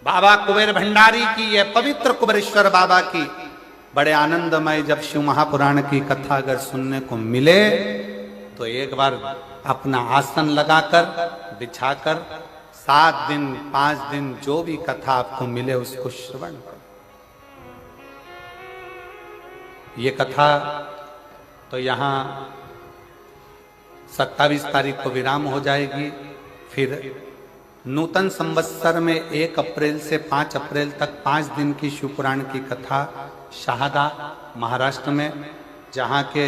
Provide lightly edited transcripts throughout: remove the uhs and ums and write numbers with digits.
बाबा कुबेर भंडारी की, यह पवित्र कुबेरेश्वर बाबा की बड़े आनंदमय जब शिव महापुराण की कथा अगर सुनने को मिले तो एक बार अपना आसन लगाकर बिछाकर 7 दिन 5 दिन जो भी कथा आपको मिले उसको श्रवण करो। ये कथा तो यहां 27 तारीख को विराम हो जाएगी। फिर नूतन संवत्सर में 1 अप्रैल से 5 अप्रैल तक 5 दिन की शिवपुराण की कथा शाहदा महाराष्ट्र में, जहाँ के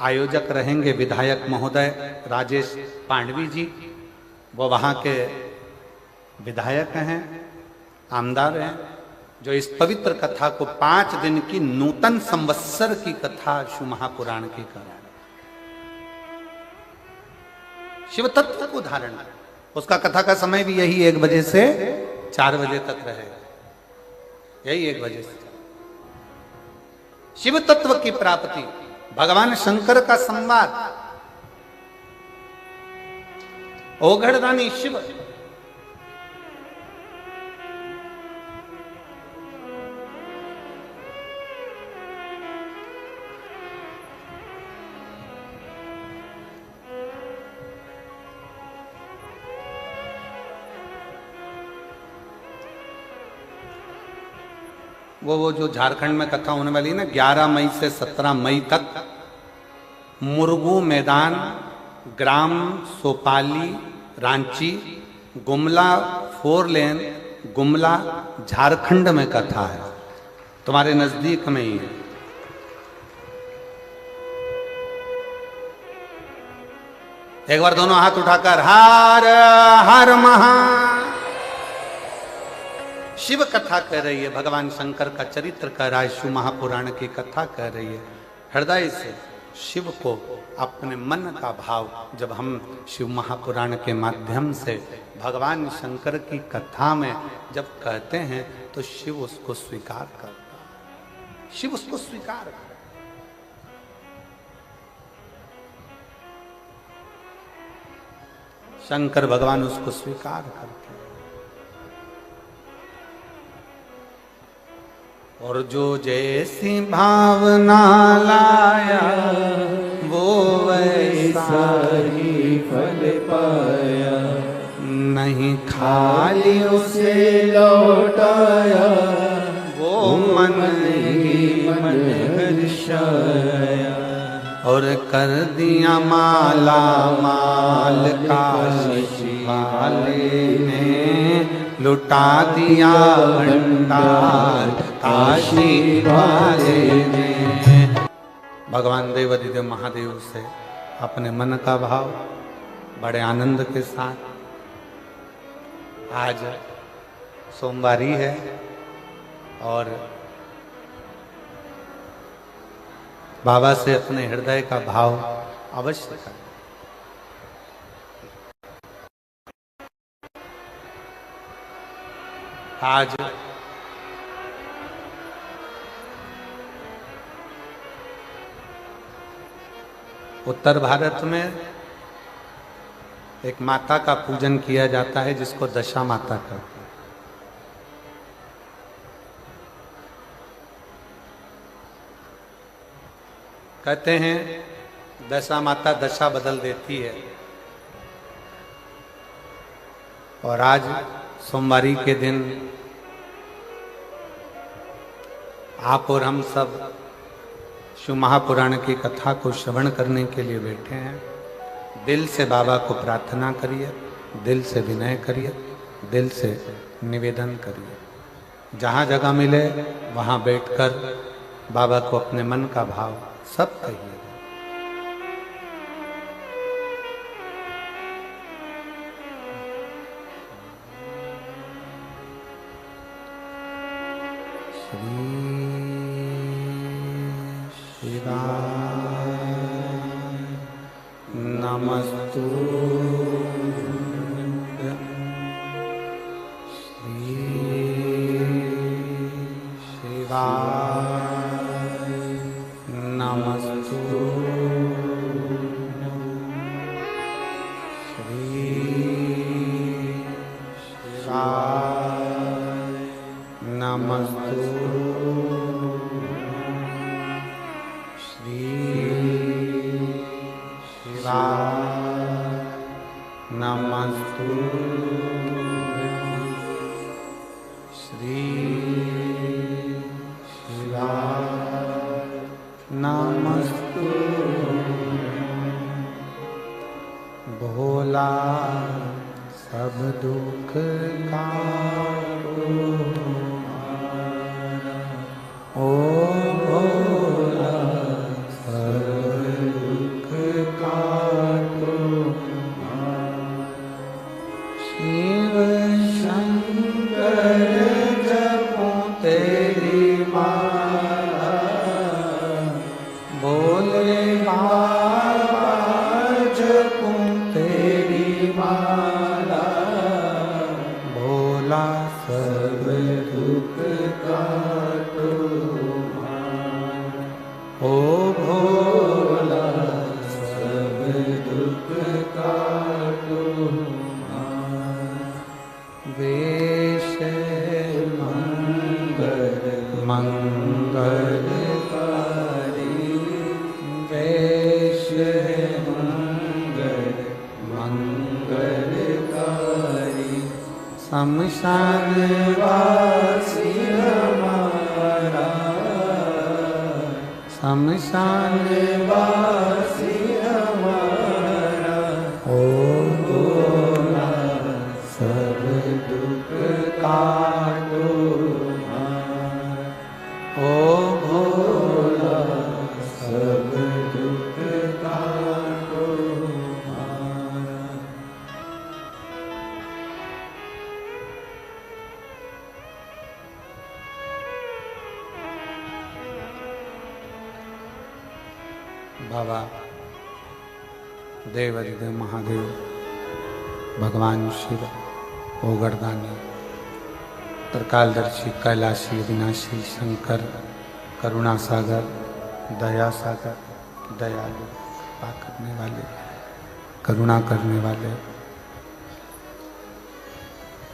आयोजक रहेंगे विधायक महोदय राजेश पांडवी जी, वो वहाँ के विधायक हैं, आमदार हैं, जो इस पवित्र कथा को 5 दिन की नूतन संवत्सर की कथा शिव महापुराण की कर शिव तत्व को धारण। उसका कथा का समय भी यही 1 बजे से 4 बजे तक रहेगा, यही 1 बजे से। शिव तत्व की प्राप्ति, भगवान शंकर का संवाद, ओघड़दानी शिव, वो जो झारखंड में कथा होने वाली है ना, 11 मई से 17 मई तक, मुरगू मैदान, ग्राम सोपाली, रांची, गुमला 4 लेन, गुमला, झारखंड में कथा है, तुम्हारे नजदीक में ही है। एक बार दोनों हाथ उठाकर हर हर महा। शिव कथा कह रही है, भगवान शंकर का चरित्र कह रहा है, शिव महापुराण की कथा कह रही है। हृदय से शिव को अपने मन का भाव जब हम शिव महापुराण के माध्यम से भगवान शंकर की कथा में जब कहते हैं तो शिव उसको स्वीकार करता है, शिव उसको स्वीकार करता है। शंकर भगवान उसको स्वीकार करते हैं। और जो जैसी भावना लाया वो वैसा ही फल पाया, नहीं खाली उसे लौटाया वो मन ही मन हर्षाया। और कर दिया माला माल काशी वाले ने, लुटा दिया भंडार काशी वाले ने। भगवान देवाधिदेव महादेव से अपने मन का भाव बड़े आनंद के साथ, आज सोमवारी है और बाबा से अपने हृदय का भाव अवश्य करें। आज उत्तर भारत में एक माता का पूजन किया जाता है जिसको दशा माता कहते हैं। कहते हैं दशा माता दशा बदल देती है। और आज सोमवारी के दिन आप और हम सब शिव महापुराण की कथा को श्रवण करने के लिए बैठे हैं। दिल से बाबा को प्रार्थना करिए, दिल से विनय करिए, दिल से निवेदन करिए। जहाँ जगह मिले वहाँ बैठकर बाबा को अपने मन का भाव सब कहिए। नमस्तु श्री शिवाय, नमस्तु श्री शिवाय, काटो ओ भोला सब दुख काटो शिव शंकर जपो तेरी माला भोले बाबा जपो तेरी माला भोला सब दुख काटो ओ भोला सब दुख काटो वेश मंगलकारी वेश मंगलकारी शमशान वासी हमारा शमशान वासी हमारा ओ भोला सब दुख काटो ओ भोला सब दुख काटो बाबा देवाधिदेव महादेव भगवान शिव ओगरदानी त्रिकालदर्शी कैलाशी अविनाशी शंकर करुणा सागर दया सागर दयालु कृपा करने वाले करुणा करने वाले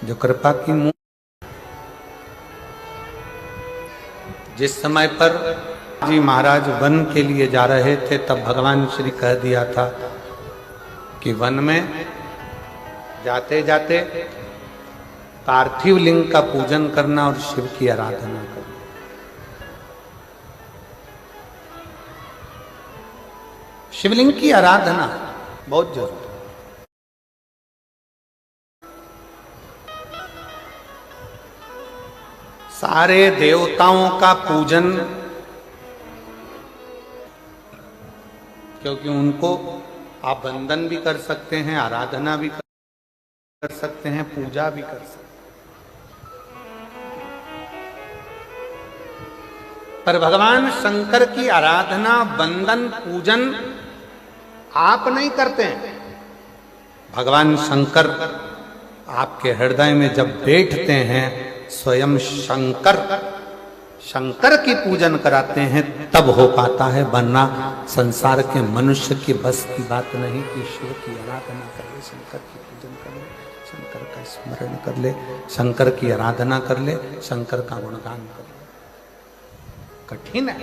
जो कृपा की मुँह जिस समय पर जी महाराज वन के लिए जा रहे थे तब भगवान श्री कह दिया था कि वन में जाते जाते पार्थिव लिंग का पूजन करना और शिव की आराधना करना। शिवलिंग की आराधना बहुत जरूरी है। सारे देवताओं का पूजन, क्योंकि उनको आप वंदन भी कर सकते हैं, आराधना भी कर सकते हैं, पूजा भी कर सकते हैं, पर भगवान शंकर की आराधना वंदन पूजन आप नहीं करते हैं। भगवान शंकर आपके हृदय में जब बैठते हैं स्वयं शंकर शंकर की पूजन कराते हैं तब हो पाता है, वरना संसार के मनुष्य की बस की बात नहीं कि शिव की आराधना कर ले, शंकर की पूजन कर ले, शंकर का स्मरण कर ले, शंकर की आराधना कर ले, शंकर का गुणगान कर ले। कठिन है।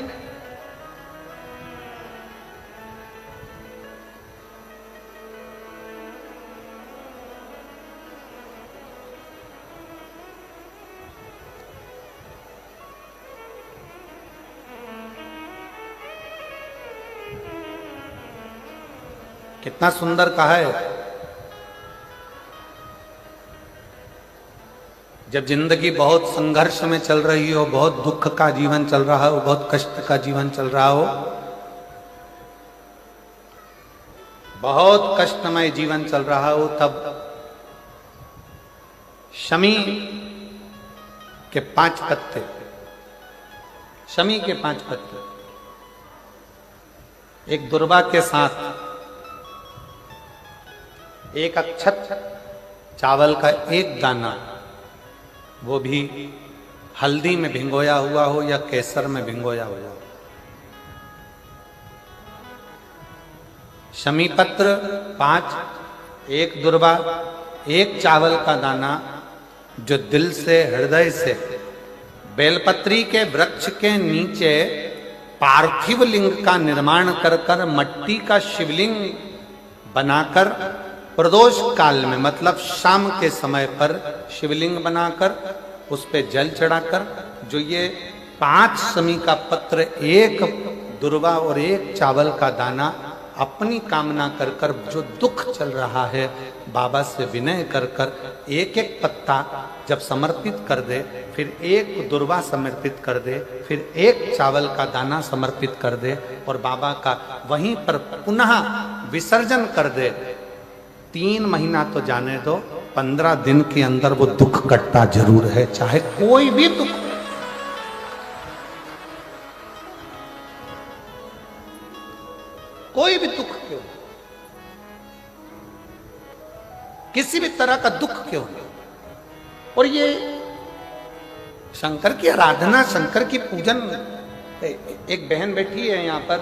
कितना सुंदर कहा है, जब जिंदगी बहुत संघर्ष में चल रही हो, बहुत दुख का जीवन चल रहा हो, बहुत कष्ट का जीवन चल रहा हो, बहुत कष्टमय जीवन चल रहा हो, तब शमी के 5 पत्ते, शमी के 5 पत्ते एक दुर्वा के साथ एक अक्षत चावल का एक दाना, वो भी हल्दी में भिंगोया हुआ हो या केसर में भिंगोया हुआ हो, शमी पत्र 5, एक दुर्वा, एक चावल का दाना, जो दिल से हृदय से बेलपत्री के वृक्ष के नीचे पार्थिव लिंग का निर्माण कर कर मट्टी का शिवलिंग बनाकर प्रदोष काल में, मतलब शाम के समय पर शिवलिंग बनाकर उस पे जल चढ़ाकर, जो ये 5 शमी का पत्र, एक दुर्वा और एक चावल का दाना अपनी कामना कर कर जो दुख चल रहा है बाबा से विनय कर कर एक एक पत्ता जब समर्पित कर दे, फिर एक दुर्वा समर्पित कर दे, फिर एक चावल का दाना समर्पित कर दे और बाबा का वहीं पर पुनः विसर्जन कर दे, 3 महीना तो जाने दो, 15 दिन के अंदर वो दुख कटता जरूर है, चाहे कोई भी दुख, कोई भी दुख क्यों, किसी भी तरह का दुख क्यों। और ये शंकर की आराधना, शंकर की पूजन, एक बहन बैठी है यहां पर,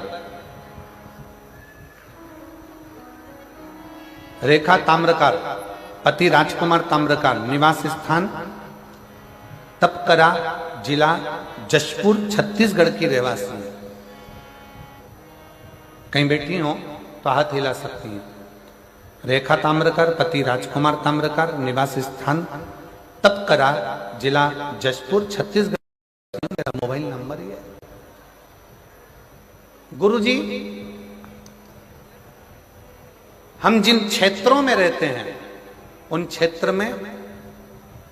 रेखा ताम्रकार, पति राजकुमार ताम्रकार, निवास स्थान तपकरा, जिला जशपुर, छत्तीसगढ़ की रहवासी है। कहीं बैठी हो तो हाथ हिला सकती हैं। रेखा ताम्रकार, पति राजकुमार ताम्रकार, निवास स्थान तपकरा, जिला जशपुर, छत्तीसगढ़। मेरा मोबाइल नंबर ही है। गुरुजी, हम जिन क्षेत्रों में रहते हैं उन क्षेत्र में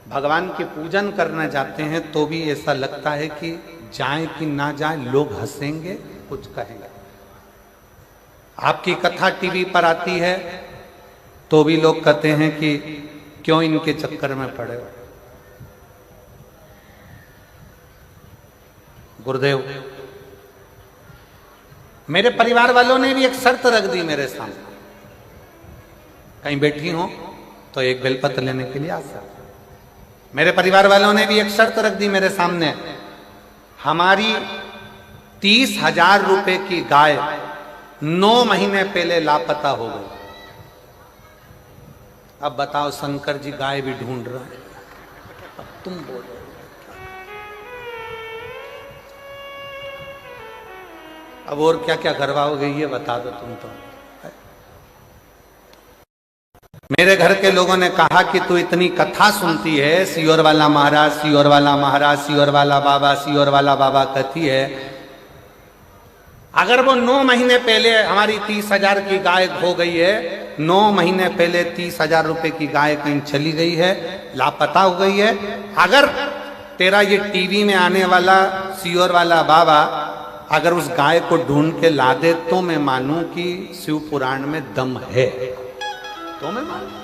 भगवान की पूजन करने जाते हैं तो भी ऐसा लगता है कि जाए कि ना जाए, लोग हंसेंगे, कुछ कहेंगे। आपकी कथा टीवी पर आती है तो भी लोग कहते हैं कि क्यों इनके चक्कर में पड़े हो। गुरुदेव, मेरे परिवार वालों ने भी एक शर्त रख दी मेरे सामने, कहीं बैठी हो तो एक बेलपत्र लेने के लिए आ सकते। मेरे परिवार वालों ने भी एक शर्त रख दी मेरे सामने, हमारी 30,000 रुपए की गाय 9 महीने पहले लापता हो गई। अब बताओ, शंकर जी गाय भी ढूंढ रहे हैं, अब तुम बोलो। अब और क्या क्या करवाओगे ये बता दो तुम तो। मेरे घर के लोगों ने कहा कि तू इतनी कथा सुनती है, सियोर वाला महाराज, सियोर वाला महाराज, सियोर वाला बाबा, सियोर वाला बाबा कहती है, अगर वो 9 महीने पहले हमारी 30,000 की गाय खो गई है, 9 महीने पहले 30,000 रुपए की गाय कहीं चली गई है, लापता हो गई है, अगर तेरा ये टीवी में आने वाला सियोर वाला बाबा अगर उस गाय को ढूंढ के ला दे तो मैं मानूं कि शिव पुराण में दम है, तो मैं मानूं।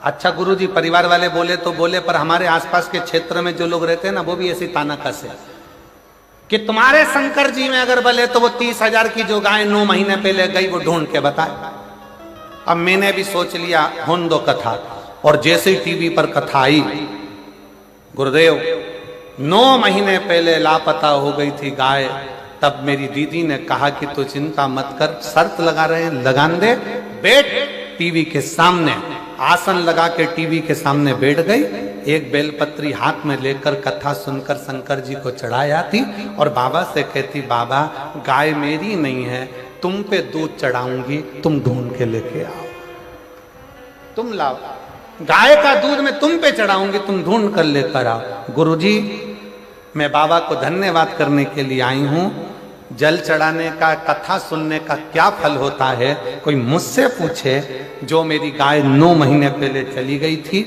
अच्छा गुरुजी, परिवार वाले बोले तो बोले, पर हमारे आसपास के क्षेत्र में जो लोग रहते हैं ना, वो भी ऐसी ताना कसे कि तुम्हारे शंकर जी में अगर बोले तो वो 30,000 की जो गाय 9 महीने पहले गई वो ढूंढ के बताए। अब मैंने भी सोच लिया होन दो कथा, और जैसे ही टीवी पर कथा आई, गुरुदेव 9 महीने पहले लापता हो गई थी गाय, तब मेरी दीदी ने कहा कि तू चिंता मत कर, शर्त लगा रहे हैं, लगान दे, बैठ टीवी के सामने, आसन लगा के टीवी के सामने बैठ गई, एक बेलपत्री हाथ में लेकर कथा सुनकर शंकर जी को चढ़ाया थी और बाबा से कहती, बाबा गाय मेरी नहीं है, तुम पे दूध चढ़ाऊंगी, तुम ढूंढ के लेके आओ, तुम लाओ, गाय का दूध मैं तुम पे चढ़ाऊंगी, तुम ढूंढ कर लेकर आओ। गुरुजी, मैं बाबा को धन्यवाद करने के लिए आई हूं। जल चढ़ाने का, कथा सुनने का क्या फल होता है, कोई मुझसे पूछे। जो मेरी गाय 9 महीने पहले चली गई थी,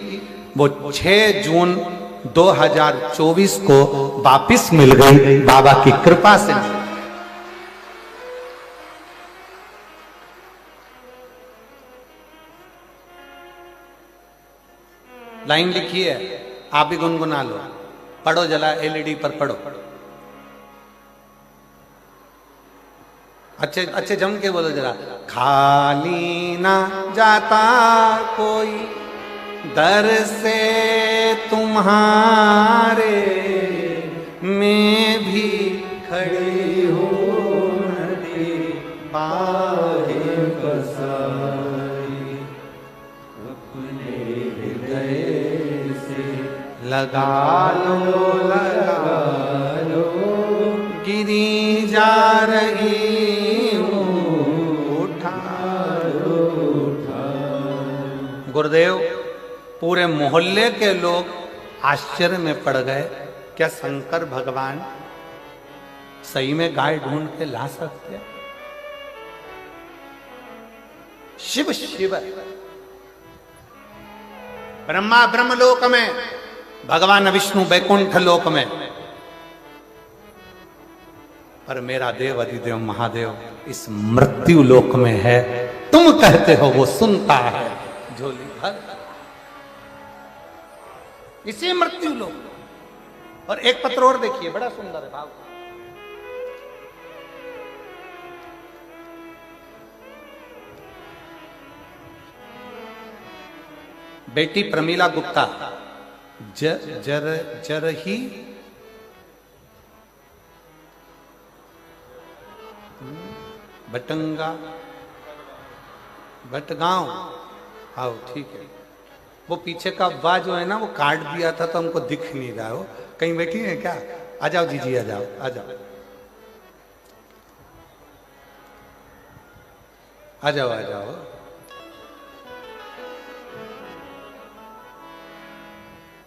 वो 6 जून 2024 को वापिस मिल गई, बाबा की कृपा से। लाइन लिखी है, आप भी गुनगुना लो, पढ़ो जला, एलईडी पर पढ़ो, अच्छे अच्छे जम के बोलो जरा। खाली ना जाता कोई दर से तुम्हारे, मैं भी खड़ी हूँ नदी पाए बसाई, अपने हृदय से लगा लो, गिरी जा रही गुरुदेव। पूरे मोहल्ले के लोग आश्चर्य में पड़ गए, क्या शंकर भगवान सही में गाय ढूंढ के ला सकते? शिव शिव, ब्रह्मा ब्रह्मलोक में, भगवान विष्णु बैकुंठ लोक में, पर मेरा देव अधिदेव महादेव इस मृत्यु लोक में है। तुम कहते हो वो सुनता है झोली भर, इसी मृत्यु लोक। और एक पत्र और देखिए, बड़ा सुंदर है भाव। बेटी प्रमीला गुप्ता जर ही बटंगा बटगांव, आओ ठीक है। वो पीछे का वाह जो है ना, वो काट दिया था तो हमको दिख नहीं रहा हो। कहीं बैठी है क्या? आ जाओ जीजी, आ जाओ आ जाओ आ जाओ आ जाओ।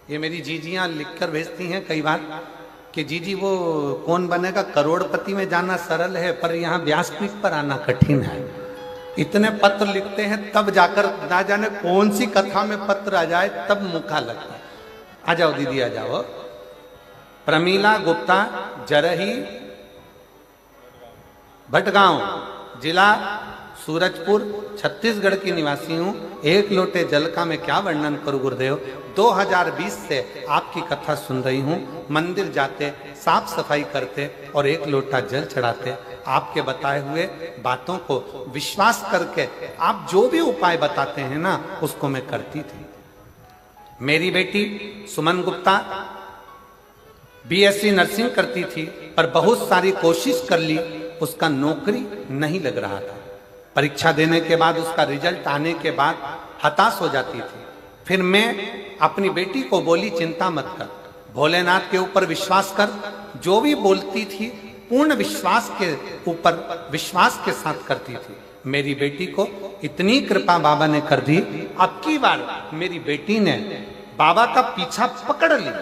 ये मेरी जीजियां लिखकर भेजती हैं कई बार कि जीजी वो कौन बनेगा करोड़पति में जाना सरल है, पर यहाँ व्यासपीठ पर आना कठिन है। इतने पत्र लिखते हैं तब जाकर ना जाने कौन सी कथा में पत्र आ जाए तब मुखा लगता है। आ जाओ दीदी आ जाओ। प्रमीला गुप्ता जरही भटगांव, जिला सूरजपुर, छत्तीसगढ़ की निवासी हूँ। एक लोटे जल का मैं क्या वर्णन करूं गुरुदेव। 2020 से आपकी कथा सुन रही हूँ। मंदिर जाते, साफ सफाई करते और एक लोटा जल चढ़ाते। आपके बताए हुए बातों को विश्वास करके आप जो भी उपाय बताते हैं ना, उसको मैं करती थी। मेरी बेटी सुमन गुप्ता बीएससी नर्सिंग करती थी, पर बहुत सारी कोशिश कर ली, उसका नौकरी नहीं लग रहा था। परीक्षा देने के बाद उसका रिजल्ट आने के बाद हताश हो जाती थी। फिर मैं अपनी बेटी को बोली चिंता मत कर, भोलेनाथ के ऊपर विश्वास कर। जो भी बोलती थी पूर्ण विश्वास के ऊपर विश्वास के साथ करती थी। मेरी बेटी को इतनी कृपा बाबा ने कर दी, अब की बार मेरी बेटी ने बाबा का पीछा पकड़ लिया।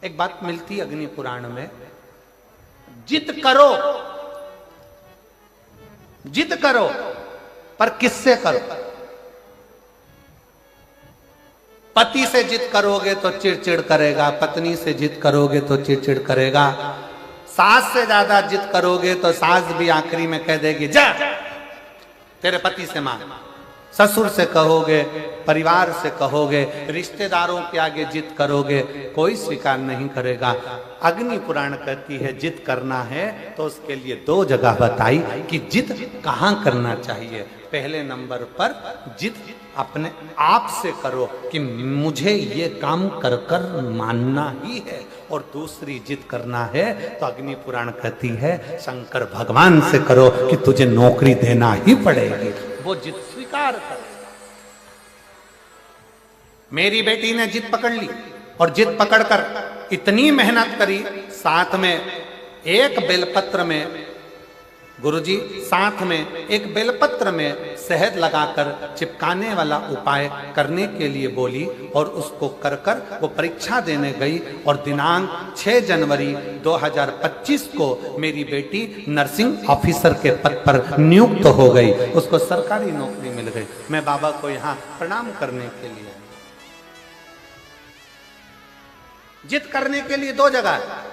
एक बात मिलती अग्नि पुराण में, जिद करो, जिद करो, पर किससे करो। पति से जिद करोगे तो चिड़चिड़ करेगा, पत्नी से जिद करोगे तो चिड़चिड़ करेगा, सास से ज्यादा जिद करोगे तो सास भी आखिरी में कह देगी जा तेरे पति से मांग। ससुर से कहोगे, परिवार से कहोगे, रिश्तेदारों के आगे जिद करोगे, कोई स्वीकार नहीं करेगा। अग्नि पुराण कहती है जिद करना है तो उसके लिए 2 जगह बताई कि जिद कहाँ करना चाहिए। पहले नंबर पर जिद अपने आप से करो कि मुझे ये काम कर कर मानना ही है, और दूसरी जिद करना है तो अग्नि पुराण कहती है शंकर भगवान से करो कि तुझे नौकरी देना ही पड़ेगी। वो जिद स्वीकार कर। मेरी बेटी ने जिद पकड़ ली और जिद पकड़कर इतनी मेहनत करी। साथ में एक बेलपत्र में, गुरुजी साथ में एक बेलपत्र में शहद लगाकर चिपकाने वाला उपाय करने के लिए बोली, और उसको कर कर वो परीक्षा देने गई। और दिनांक 6 जनवरी 2025 को मेरी बेटी नर्सिंग ऑफिसर के पद पर नियुक्त हो गई, उसको सरकारी नौकरी मिल गई। मैं बाबा को यहाँ प्रणाम करने के लिए। जिद करने के लिए 2 जगह है।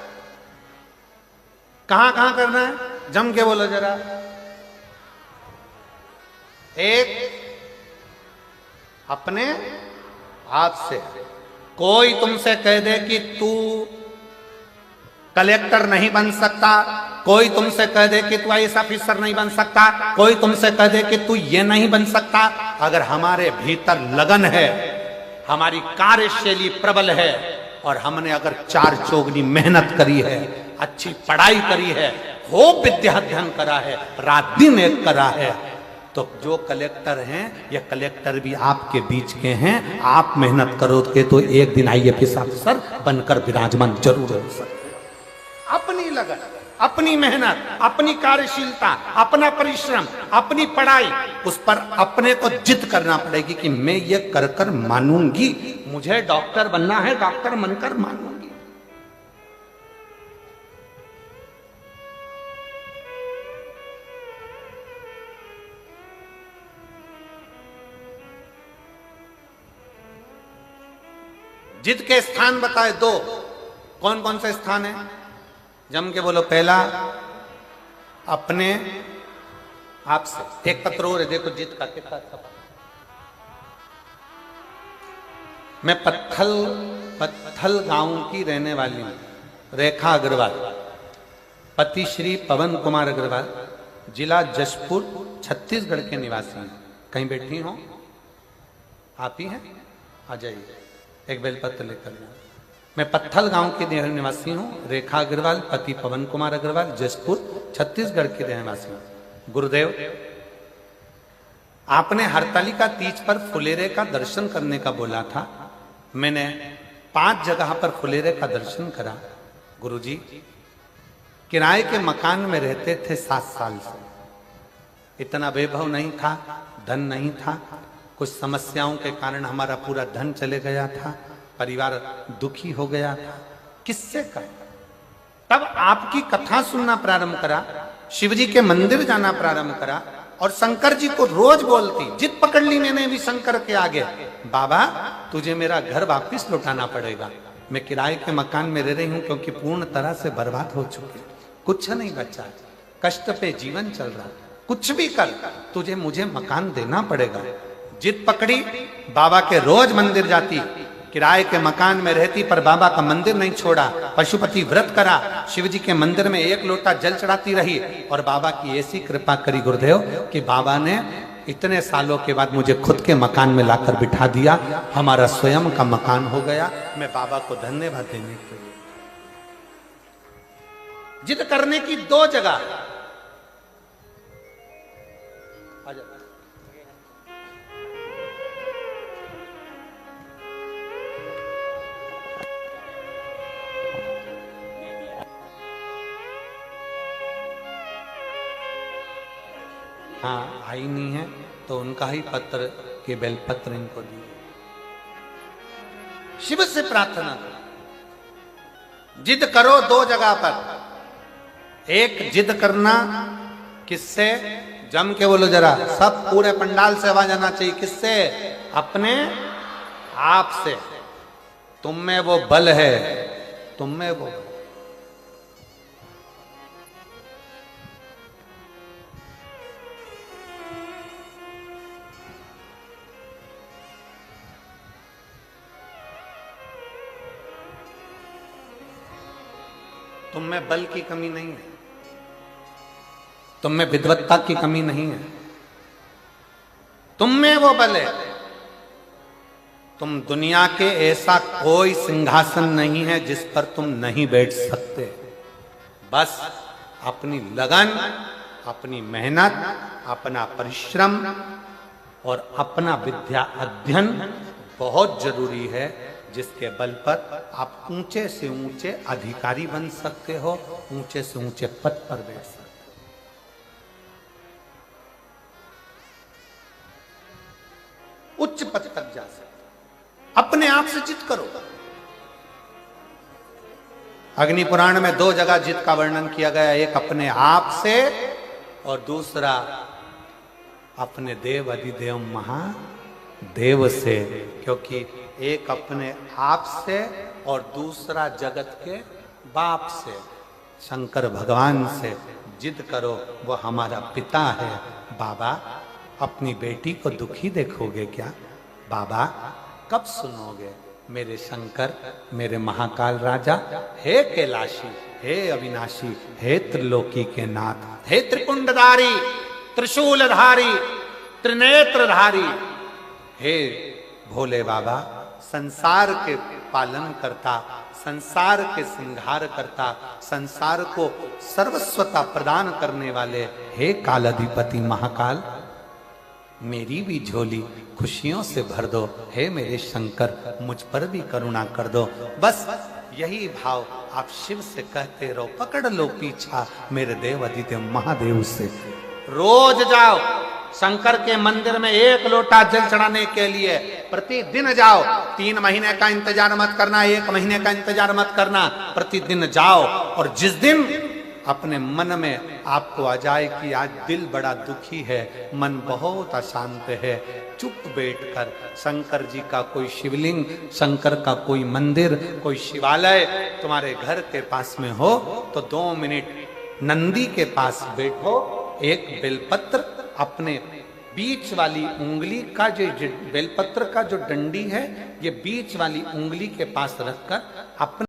कहां कहां करना है, जम के बोलो जरा। एक अपने आप से। कोई तुमसे कह दे कि तू कलेक्टर नहीं बन सकता, कोई तुमसे कह दे कि तू आईएएस ऑफिसर नहीं बन सकता, कोई तुमसे कह दे कि तू ये नहीं बन सकता, अगर हमारे भीतर लगन है, हमारी कार्यशैली प्रबल है, और हमने अगर 4 चौगनी मेहनत करी है, अच्छी पढ़ाई करी है, खूब विद्या अध्ययन करा है, रात दिन एक करा है, तो जो कलेक्टर हैं ये कलेक्टर भी आपके बीच के हैं। आप मेहनत करोगे तो एक दिन आईएएस अफसर बनकर विराजमान जरूर हो सकते। अपनी लगन, अपनी मेहनत, अपनी कार्यशीलता, अपना परिश्रम, अपनी पढ़ाई, उस पर अपने को जिद करना पड़ेगी कि मैं ये कर कर मानूंगी, मुझे डॉक्टर बनना है, डॉक्टर बनकर मानूंगी। जिद के स्थान बताए दो, कौन कौन से स्थान है? जम के बोलो। पहला अपने आप से। एक पत्र और है, देखो जिद का कितना अच्छा। मैं पत्थल गांव की रहने वाली हूं, रेखा अग्रवाल, पति श्री पवन कुमार अग्रवाल, जिला जशपुर, छत्तीसगढ़ के निवासी हैं। कहीं बैठी हो? आप ही हैं? आ जाइए, एक बेलपत्र लेकर। मैं पत्थल गांव के निवासी हूं, रेखा अग्रवाल, पति पवन कुमार अग्रवाल, जशपुर, छत्तीसगढ़ के रहवासी हूं। गुरुदेव, आपने हरतालिका तीज पर फुलेरे का दर्शन करने का बोला था। मैंने 5 जगह पर फुलेरे का दर्शन करा। गुरुजी, किराए के मकान में रहते थे 7 साल से। इतना वैभव नहीं था, धन नहीं था, कुछ समस्याओं के कारण हमारा पूरा धन चले गया था, परिवार दुखी हो गया था। किससे का? तब आपकी कथा सुनना प्रारंभ करा, शिवजी के मंदिर जाना प्रारंभ करा और शंकर जी को रोज बोलती। जिद पकड़ ली मैंने भी शंकर के आगे, बाबा तुझे मेरा घर वापिस लौटाना पड़ेगा। मैं किराए के मकान में रह रही हूं क्योंकि पूर्ण तरह से बर्बाद हो चुके, कुछ नहीं बचा, कष्ट पे जीवन चल रहा। कुछ भी कर, तुझे मुझे मकान देना पड़ेगा। जिद पकड़ी, बाबा के रोज मंदिर जाती, किराए के मकान में रहती पर बाबा का मंदिर नहीं छोड़ा। पशुपति व्रत करा, शिवजी के मंदिर में 1 लोटा जल चढ़ाती रही और बाबा की ऐसी कृपा करी गुरुदेव कि बाबा ने इतने सालों के बाद मुझे खुद के मकान में लाकर बिठा दिया। हमारा स्वयं का मकान हो गया। मैं बाबा को धन्यवाद देने के लिए। जिद करने की 2 जगह। हाँ, आई नहीं है तो उनका ही पत्र के बेलपत्र इनको दी। शिव से प्रार्थना करो, जिद करो 2 जगह पर। एक जिद करना किससे? जम के बोलो जरा, सब पूरे पंडाल से आवाज आना चाहिए। किससे? अपने आप से। तुम में वो बल है, तुम में वो बल। तुम में बल की कमी नहीं है, तुम में विद्वत्ता की कमी नहीं है, तुम में वो बल है। तुम दुनिया के ऐसा कोई सिंहासन नहीं है जिस पर तुम नहीं बैठ सकते। बस अपनी लगन, अपनी मेहनत, अपना परिश्रम और अपना विद्या अध्ययन बहुत जरूरी है, जिसके बल पर आप ऊंचे से ऊंचे अधिकारी बन सकते हो, ऊंचे से ऊंचे पद पर बैठ सकते हो, उच्च पद तक जा सकते। अपने आप से जिद करो। अग्नि पुराण में 2 जगह जिद का वर्णन किया गया, एक अपने आप से और दूसरा अपने देव अधिदेव महादेव से। क्योंकि एक अपने आप से और दूसरा जगत के बाप से, शंकर भगवान से जिद करो। वो हमारा पिता है। बाबा, अपनी बेटी को दुखी देखोगे क्या? बाबा, कब सुनोगे? मेरे शंकर, मेरे महाकाल राजा, हे कैलाशी, हे अविनाशी, हे त्रिलोकी के नाथ, हे त्रिपुंडधारी, त्रिशूलधारी, त्रिनेत्रधारी, हे भोले बाबा, संसार के पालन करता, संसार के श्रृंगार करता, संसार को सर्वस्वता प्रदान करने वाले, हे कालाधिपति महाकाल, मेरी भी झोली खुशियों से भर दो। हे मेरे शंकर, मुझ पर भी करुणा कर दो। बस यही भाव आप शिव से कहते रहो। पकड़ लो पीछा मेरे देव अधिदेव महादेव से। रोज जाओ शंकर के मंदिर में 1 लोटा जल चढ़ाने के लिए, प्रतिदिन जाओ। 3 महीने का इंतजार मत करना, 1 महीने का इंतजार मत करना, प्रतिदिन जाओ। और जिस दिन अपने मन में आपको आ जाए कि आज दिल बड़ा दुखी है, मन बहुत अशांत है, चुप बैठकर शंकर जी का कोई शिवलिंग, शंकर का कोई मंदिर, कोई शिवालय तुम्हारे घर के पास में हो तो 2 मिनट नंदी के पास बैठो, एक बेलपत्र अपने बीच वाली उंगली का जो बेलपत्र का जो डंडी है, ये बीच वाली उंगली के पास रखकर अपने